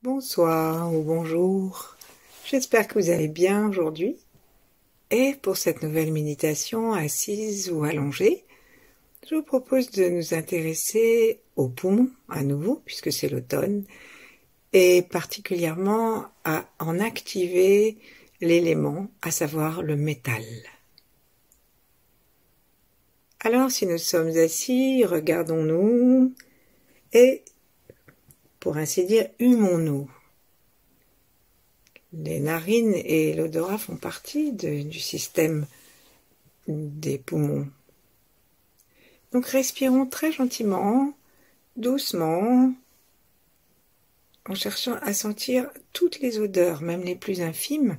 Bonsoir ou bonjour, j'espère que vous allez bien aujourd'hui. Et pour cette nouvelle méditation, assise ou allongée, je vous propose de nous intéresser aux poumons à nouveau, puisque c'est l'automne, et particulièrement à en activer l'élément, à savoir le métal. Alors si nous sommes assis, regardons-nous et, pour ainsi dire, humons-nous. Les narines et l'odorat font partie du système des poumons. Donc respirons très gentiment, doucement, en cherchant à sentir toutes les odeurs, même les plus infimes,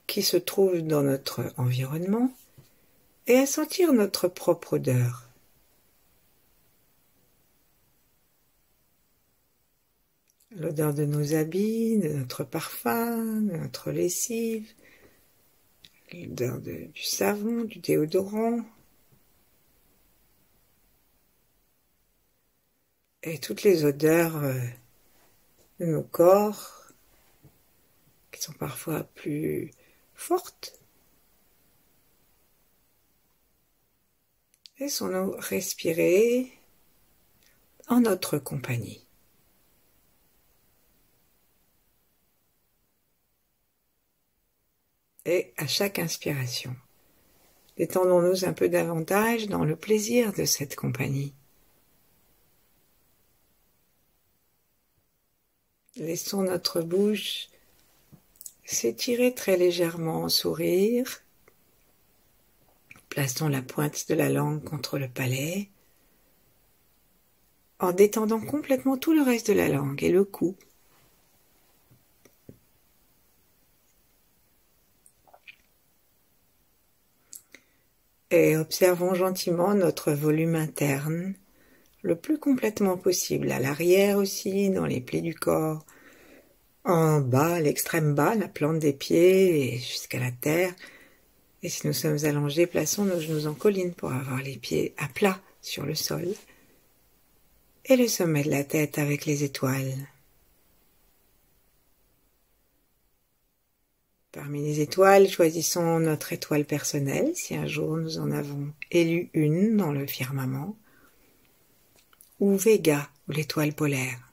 qui se trouvent dans notre environnement, et à sentir notre propre odeur. L'odeur de nos habits, de notre parfum, de notre lessive, l'odeur du savon, du déodorant, et toutes les odeurs de nos corps, qui sont parfois plus fortes. Laissons-nous respirer en notre compagnie. Et à chaque inspiration, détendons-nous un peu davantage dans le plaisir de cette compagnie. Laissons notre bouche s'étirer très légèrement en sourire. Plaçons la pointe de la langue contre le palais, en détendant complètement tout le reste de la langue et le cou. Et observons gentiment notre volume interne, le plus complètement possible, à l'arrière aussi, dans les plis du corps, en bas, à l'extrême bas, la plante des pieds et jusqu'à la terre. Et si nous sommes allongés, plaçons nos genoux en colline pour avoir les pieds à plat sur le sol. Et le sommet de la tête avec les étoiles. Parmi les étoiles, choisissons notre étoile personnelle, si un jour nous en avons élu une dans le firmament, ou Vega, ou l'étoile polaire.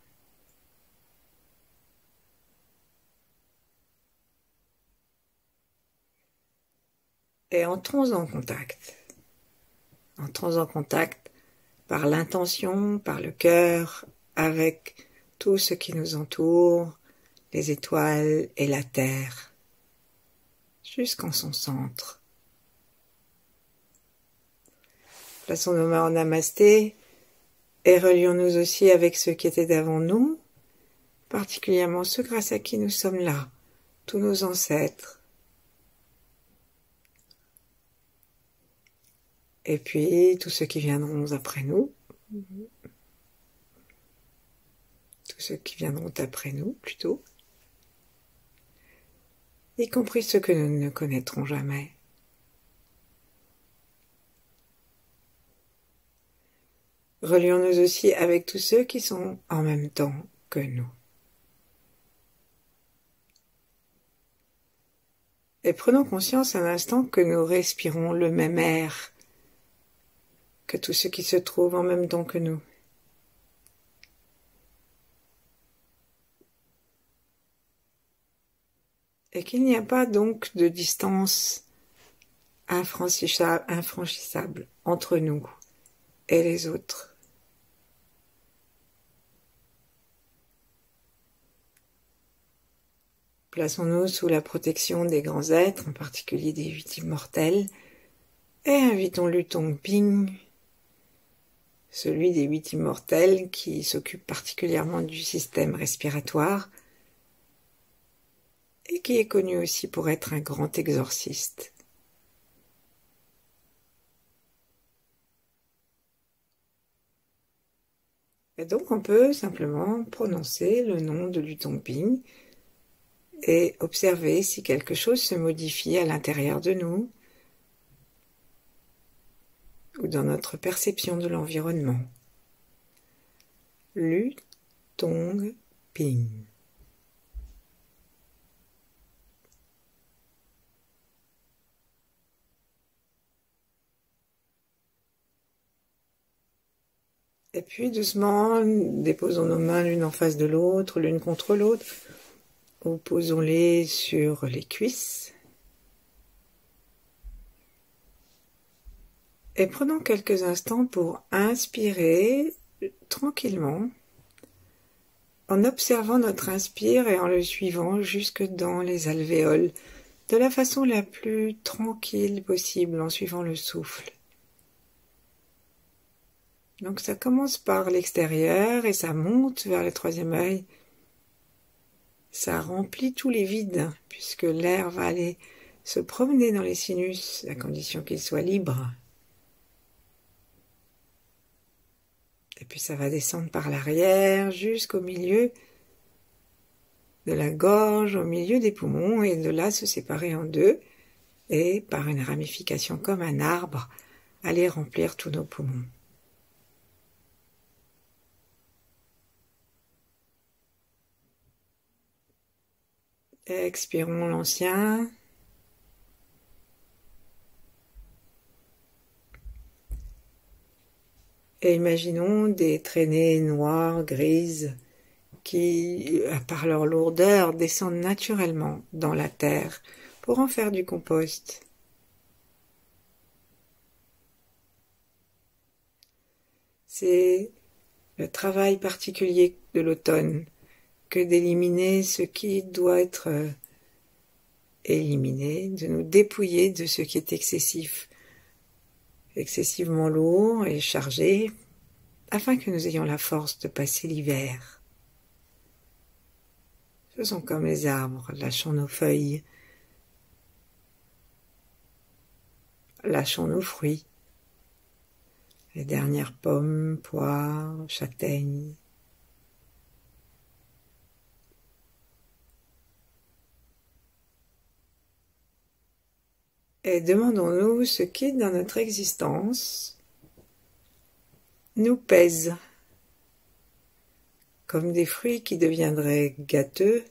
Et entrons en contact. Entrons en contact par l'intention, par le cœur, avec tout ce qui nous entoure, les étoiles et la terre, jusqu'en son centre. Plaçons nos mains en namasté et relions-nous aussi avec ceux qui étaient d'avant nous, particulièrement ceux grâce à qui nous sommes là, tous nos ancêtres. Et puis tous ceux qui viendront après nous, tous ceux qui viendront après nous plutôt, y compris ceux que nous ne connaîtrons jamais. Relions-nous aussi avec tous ceux qui sont en même temps que nous. Et prenons conscience un instant que nous respirons le même air que tous ceux qui se trouvent en même temps que nous. Et qu'il n'y a pas donc de distance infranchissable entre nous et les autres. Plaçons-nous sous la protection des grands êtres, en particulier des 8 immortels, et invitons Lutongping, celui des 8 immortels qui s'occupe particulièrement du système respiratoire et qui est connu aussi pour être un grand exorciste. Et donc on peut simplement prononcer le nom de Lutongping et observer si quelque chose se modifie à l'intérieur de nous ou dans notre perception de l'environnement. Lutongping. Ping. Et puis doucement, déposons nos mains l'une en face de l'autre, l'une contre l'autre, ou posons-les sur les cuisses. Et prenons quelques instants pour inspirer tranquillement, en observant notre inspire et en le suivant jusque dans les alvéoles, de la façon la plus tranquille possible, en suivant le souffle. Donc ça commence par l'extérieur et ça monte vers le troisième œil. Ça remplit tous les vides, puisque l'air va aller se promener dans les sinus, à condition qu'il soit libre. Et puis ça va descendre par l'arrière jusqu'au milieu de la gorge, au milieu des poumons, et de là se séparer en deux, et par une ramification comme un arbre, aller remplir tous nos poumons. Expirons l'ancien. Et imaginons des traînées noires, grises, qui, par leur lourdeur, descendent naturellement dans la terre pour en faire du compost. C'est le travail particulier de l'automne que d'éliminer ce qui doit être éliminé, de nous dépouiller de ce qui est excessif, excessivement lourd et chargé, afin que nous ayons la force de passer l'hiver. Faisons comme les arbres, lâchons nos feuilles, lâchons nos fruits, les dernières pommes, poires, châtaignes. Et demandons-nous ce qui, dans notre existence, nous pèse, comme des fruits qui deviendraient gâteux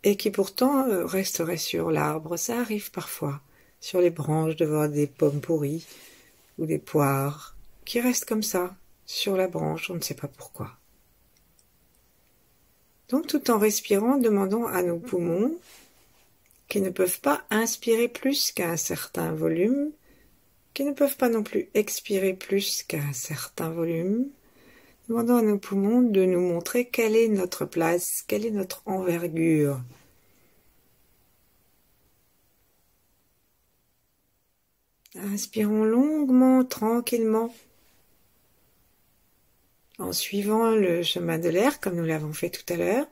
et qui pourtant resteraient sur l'arbre. Ça arrive parfois, sur les branches, de voir des pommes pourries ou des poires qui restent comme ça, sur la branche, on ne sait pas pourquoi. Donc tout en respirant, demandons à nos poumons, qui ne peuvent pas inspirer plus qu'à un certain volume, qui ne peuvent pas non plus expirer plus qu'à un certain volume, demandons à nos poumons de nous montrer quelle est notre place, quelle est notre envergure. Inspirons longuement, tranquillement, en suivant le chemin de l'air, comme nous l'avons fait tout à l'heure.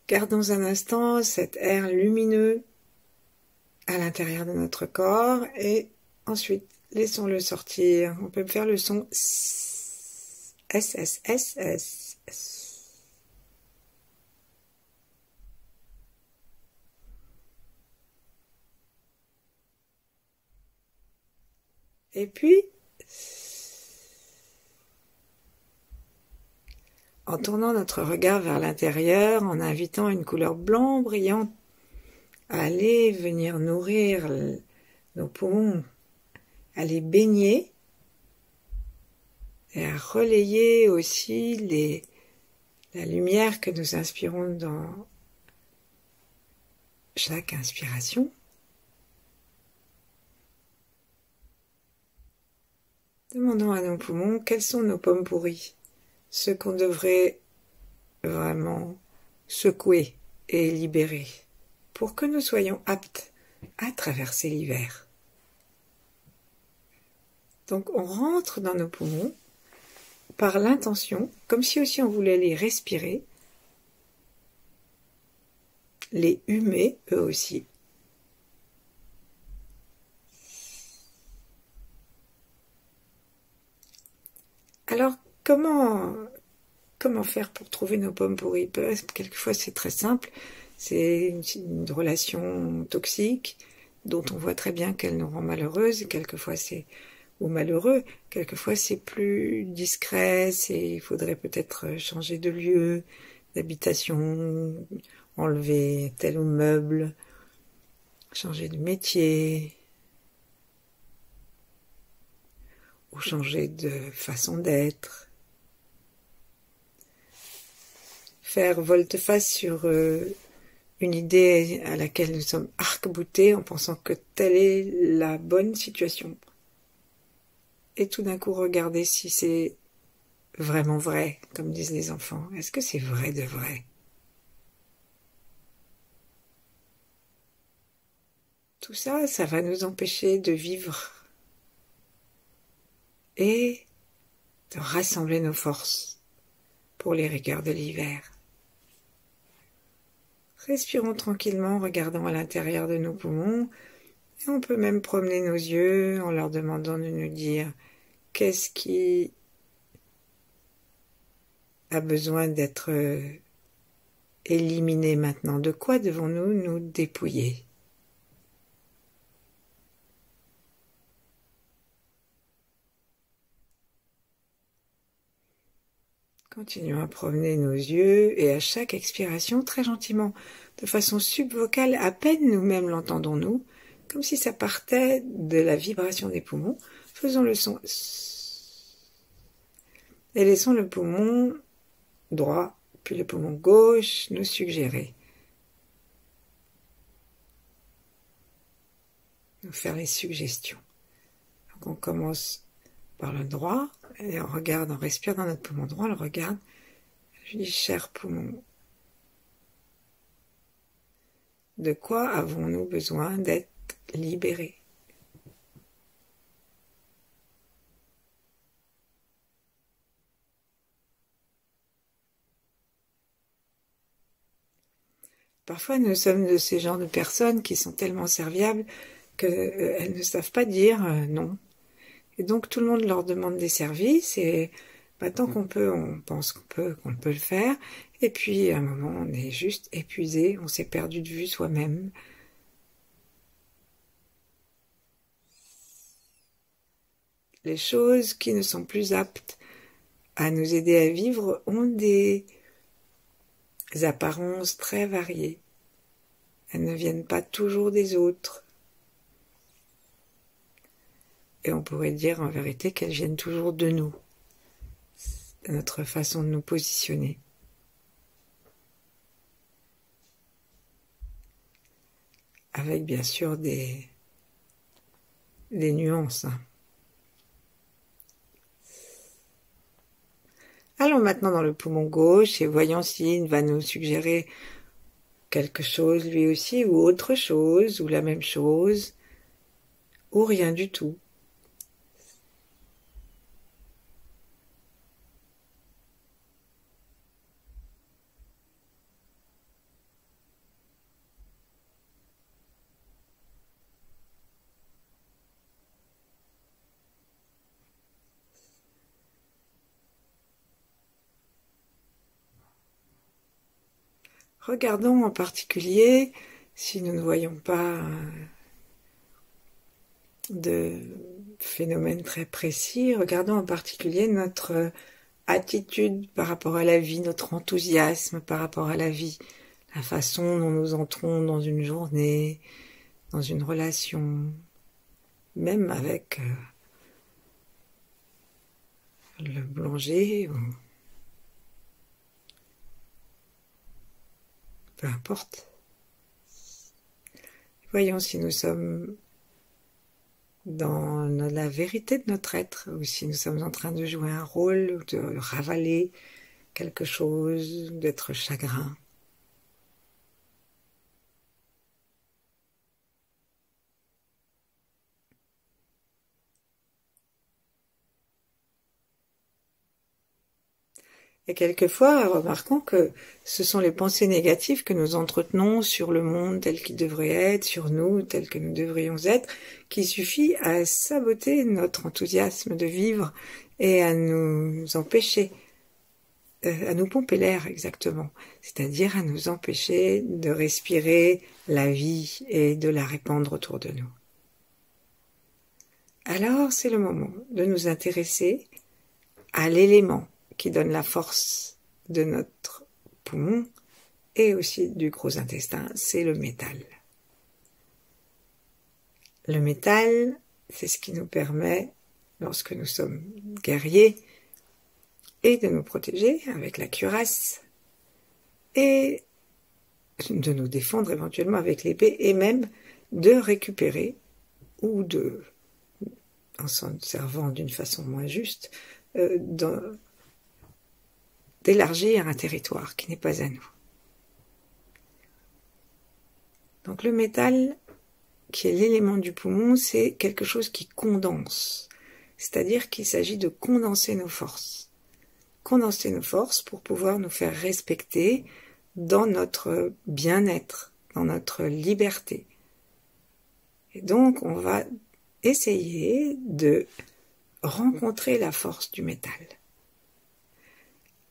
Gardons un instant cet air lumineux à l'intérieur de notre corps et ensuite laissons-le sortir. On peut faire le son S, S, S, S, S, S. Et puis, en tournant notre regard vers l'intérieur, en invitant une couleur blanc brillante à aller venir nourrir nos poumons, à les baigner et à relayer aussi la lumière que nous inspirons dans chaque inspiration. Demandons à nos poumons quelles sont nos pommes pourries, ce qu'on devrait vraiment secouer et libérer pour que nous soyons aptes à traverser l'hiver. Donc on rentre dans nos poumons par l'intention, comme si aussi on voulait les respirer, les humer eux aussi. Alors comment faire pour trouver nos pommes pourries? Quelquefois c'est très simple, c'est une relation toxique dont on voit très bien qu'elle nous rend malheureuses, et quelquefois c'est ou malheureux. Quelquefois, c'est plus discret, il faudrait peut-être changer de lieu, d'habitation, enlever tel ou meuble, changer de métier, ou changer de façon d'être. Faire volte-face sur une idée à laquelle nous sommes arc-boutés en pensant que telle est la bonne situation. Et tout d'un coup, regarder si c'est vraiment vrai, comme disent les enfants. Est-ce que c'est vrai de vrai? Tout ça, ça va nous empêcher de vivre et de rassembler nos forces pour les rigueurs de l'hiver. Respirons tranquillement, regardons à l'intérieur de nos poumons, et on peut même promener nos yeux en leur demandant de nous dire qu'est-ce qui a besoin d'être éliminé maintenant, de quoi devons-nous nous dépouiller? Continuons à promener nos yeux et à chaque expiration, très gentiment, de façon subvocale, à peine nous-mêmes l'entendons-nous, comme si ça partait de la vibration des poumons, faisons le son et laissons le poumon droit, puis le poumon gauche nous suggérer, nous faire les suggestions. Donc on commence par le droit, et on regarde, on respire dans notre poumon droit, on le regarde, je dis, cher poumon, de quoi avons-nous besoin d'être libérés? Parfois, nous sommes de ces genres de personnes qui sont tellement serviables qu'elles ne savent pas dire non. Et donc, tout le monde leur demande des services et tant qu'on peut, on pense qu'on peut le faire. Et puis, à un moment, on est juste épuisé, on s'est perdu de vue soi-même. Les choses qui ne sont plus aptes à nous aider à vivre ont des apparences très variées. Elles ne viennent pas toujours des autres. Et on pourrait dire en vérité qu'elles viennent toujours de nous, de notre façon de nous positionner. Avec bien sûr des nuances. Allons maintenant dans le poumon gauche et voyons s'il va nous suggérer quelque chose lui aussi, ou autre chose, ou la même chose, ou rien du tout. Regardons en particulier, si nous ne voyons pas de phénomène très précis, regardons en particulier notre attitude par rapport à la vie, notre enthousiasme par rapport à la vie, la façon dont nous entrons dans une journée, dans une relation, même avec le boulanger, ou peu importe. Voyons si nous sommes dans la vérité de notre être, ou si nous sommes en train de jouer un rôle, ou de ravaler quelque chose, d'être chagrin. Et quelquefois, remarquons que ce sont les pensées négatives que nous entretenons sur le monde tel qu'il devrait être, sur nous tel que nous devrions être, qui suffit à saboter notre enthousiasme de vivre et à nous empêcher, à nous pomper l'air exactement, c'est-à-dire à nous empêcher de respirer la vie et de la répandre autour de nous. alors c'est le moment de nous intéresser à l'élément qui donne la force de notre poumon et aussi du gros intestin, c'est le métal. Le métal, c'est ce qui nous permet, lorsque nous sommes guerriers, et de nous protéger avec la cuirasse, et de nous défendre éventuellement avec l'épée, et même de récupérer, ou de, en s'en servant d'une façon moins juste, d'élargir un territoire qui n'est pas à nous. Donc le métal, qui est l'élément du poumon, c'est quelque chose qui condense. C'est-à-dire qu'il s'agit de condenser nos forces. Condenser nos forces pour pouvoir nous faire respecter dans notre bien-être, dans notre liberté. Et donc, on va essayer de rencontrer la force du métal.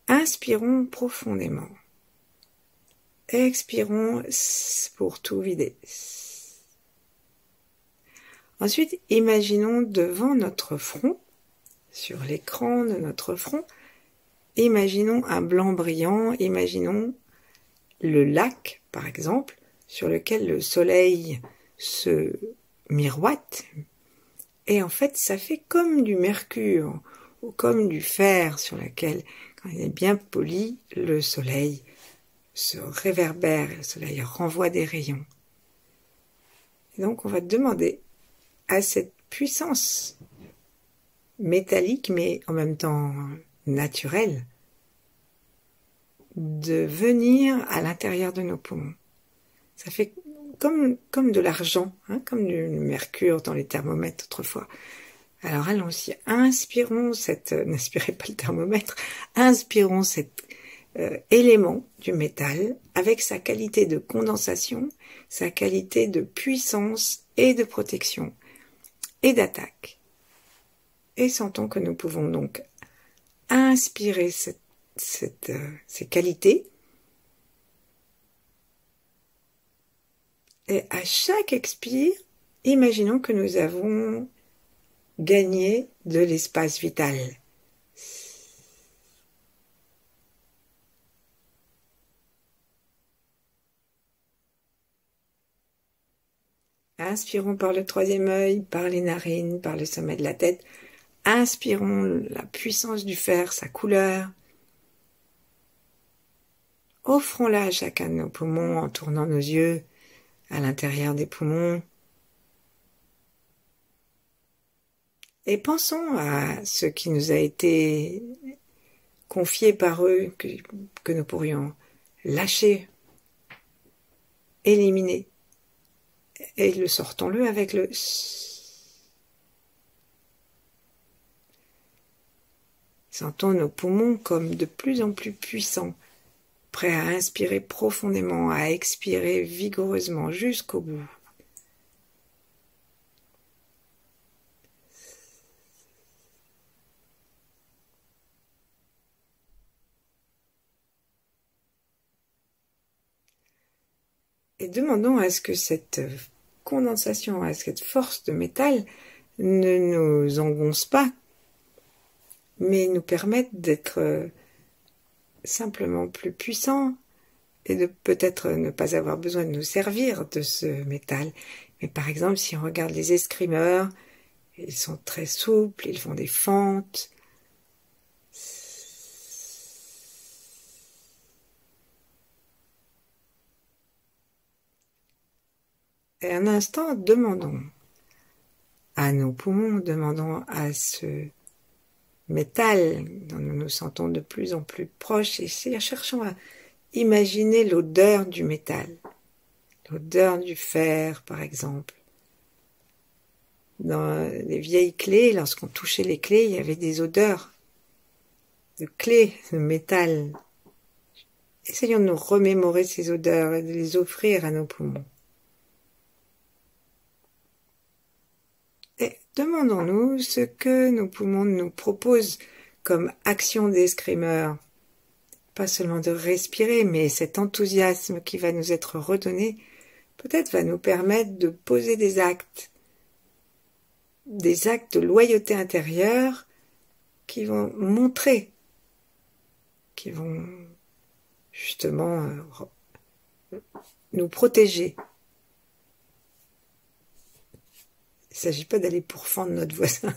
Inspirons profondément. Expirons pour tout vider. Ensuite, imaginons devant notre front, sur l'écran de notre front, imaginons un blanc brillant, imaginons le lac, par exemple, sur lequel le soleil se miroite, et en fait, ça fait comme du mercure, ou comme du fer sur lequel, quand il est bien poli, le soleil se réverbère, le soleil renvoie des rayons. Et donc, on va demander à cette puissance métallique, mais en même temps naturelle, de venir à l'intérieur de nos poumons. Ça fait comme de l'argent, hein, comme du mercure dans les thermomètres autrefois. Alors allons-y, n'inspirez pas le thermomètre, inspirons cet élément du métal avec sa qualité de condensation, sa qualité de puissance et de protection et d'attaque. Et sentons que nous pouvons donc inspirer ces qualités. Et à chaque expire, imaginons que nous avons gagné de l'espace vital. Inspirons par le troisième œil, par les narines, par le sommet de la tête. Inspirons la puissance du fer, sa couleur. Offrons-la à chacun de nos poumons en tournant nos yeux à l'intérieur des poumons. Et pensons à ce qui nous a été confié par eux, que nous pourrions lâcher, éliminer. Et sortons-le avec le... Sentons nos poumons comme de plus en plus puissants, prêts à inspirer profondément, à expirer vigoureusement jusqu'au bout. Et demandons à ce que cette condensation, à cette force de métal ne nous engonce pas, mais nous permette d'être simplement plus puissants et de peut-être ne pas avoir besoin de nous servir de ce métal. Mais par exemple, si on regarde les escrimeurs, ils sont très souples, ils font des fentes. Et un instant, demandons à nos poumons, demandons à ce métal dont nous nous sentons de plus en plus proches, et cherchons à imaginer l'odeur du métal, l'odeur du fer par exemple. Dans les vieilles clés, lorsqu'on touchait les clés, il y avait des odeurs de clés, de métal. Essayons de nous remémorer ces odeurs et de les offrir à nos poumons. Et demandons-nous ce que nos poumons nous proposent comme action d'escrimeur. Pas seulement de respirer, mais cet enthousiasme qui va nous être redonné, peut-être va nous permettre de poser des actes, des actes de loyauté intérieure qui vont montrer, qui vont justement nous protéger. Il ne s'agit pas d'aller pourfendre notre voisin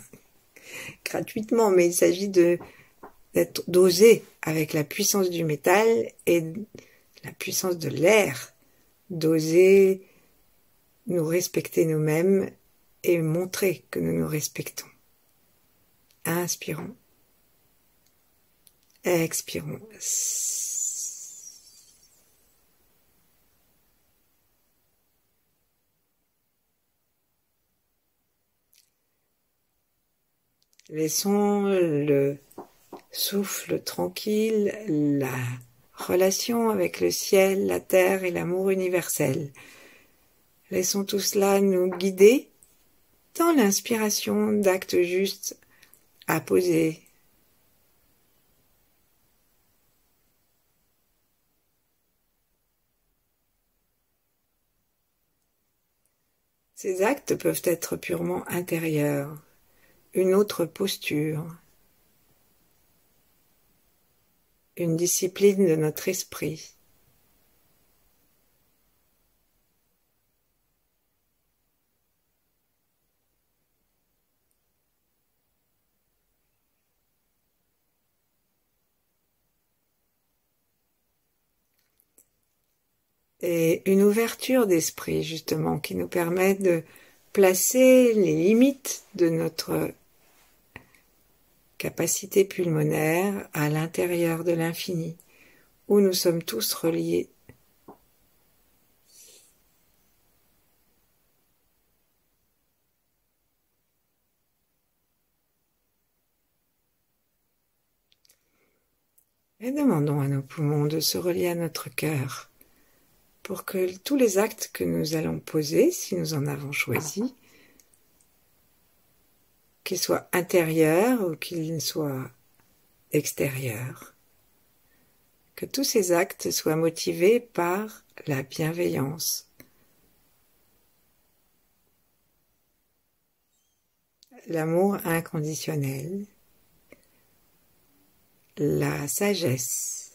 gratuitement, mais il s'agit d'oser avec la puissance du métal et la puissance de l'air, d'oser nous respecter nous-mêmes et montrer que nous nous respectons. Inspirons. Expirons. Laissons le souffle tranquille, la relation avec le ciel, la terre et l'amour universel. Laissons tout cela nous guider dans l'inspiration d'actes justes à poser. Ces actes peuvent être purement intérieurs, une autre posture, une discipline de notre esprit. Et une ouverture d'esprit, justement, qui nous permet de placer les limites de notre capacité pulmonaire à l'intérieur de l'infini, où nous sommes tous reliés. Et demandons à nos poumons de se relier à notre cœur, pour que tous les actes que nous allons poser, si nous en avons choisi, qu'ils soient intérieurs ou qu'ils soient extérieurs, que tous ces actes soient motivés par la bienveillance, l'amour inconditionnel, la sagesse,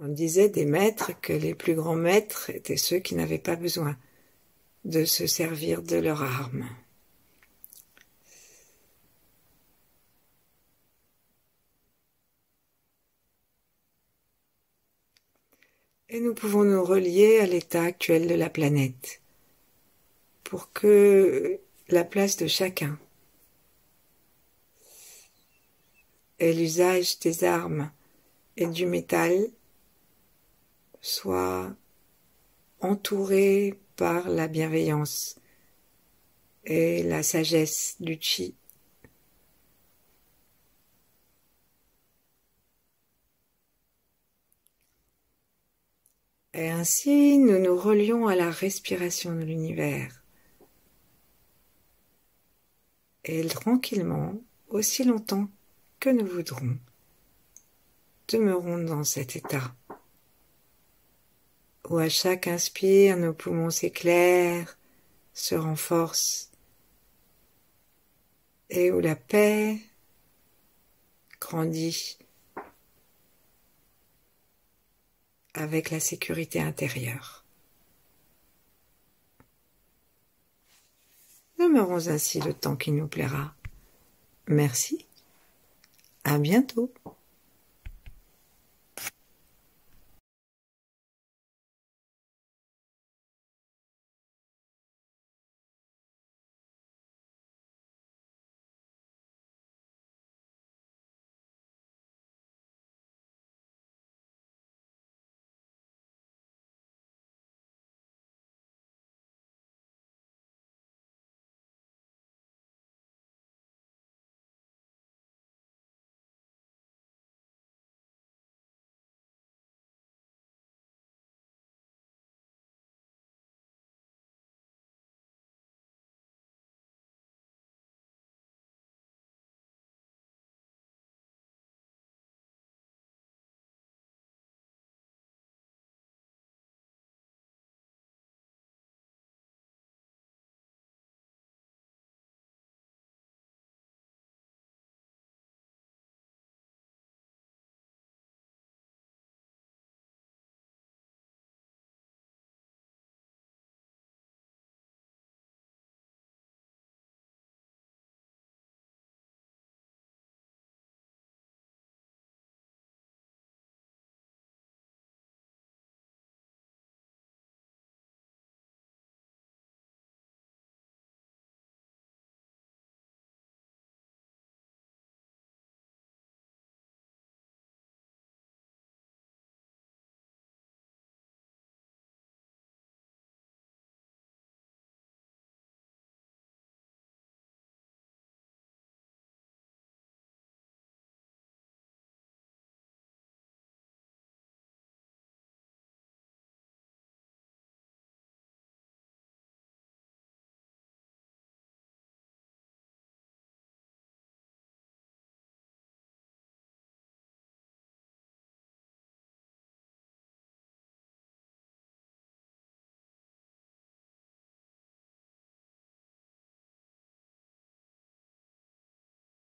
On disait des maîtres que les plus grands maîtres étaient ceux qui n'avaient pas besoin de se servir de leur arme. Et nous pouvons nous relier à l'état actuel de la planète pour que la place de chacun et l'usage des armes et du métal soit entouré par la bienveillance et la sagesse du Chi. Et ainsi, nous nous relions à la respiration de l'univers. Et tranquillement, aussi longtemps que nous voudrons, demeurons dans cet état, où à chaque inspire, nos poumons s'éclairent, se renforcent, et où la paix grandit avec la sécurité intérieure. Demeurons ainsi le temps qui nous plaira. Merci, à bientôt.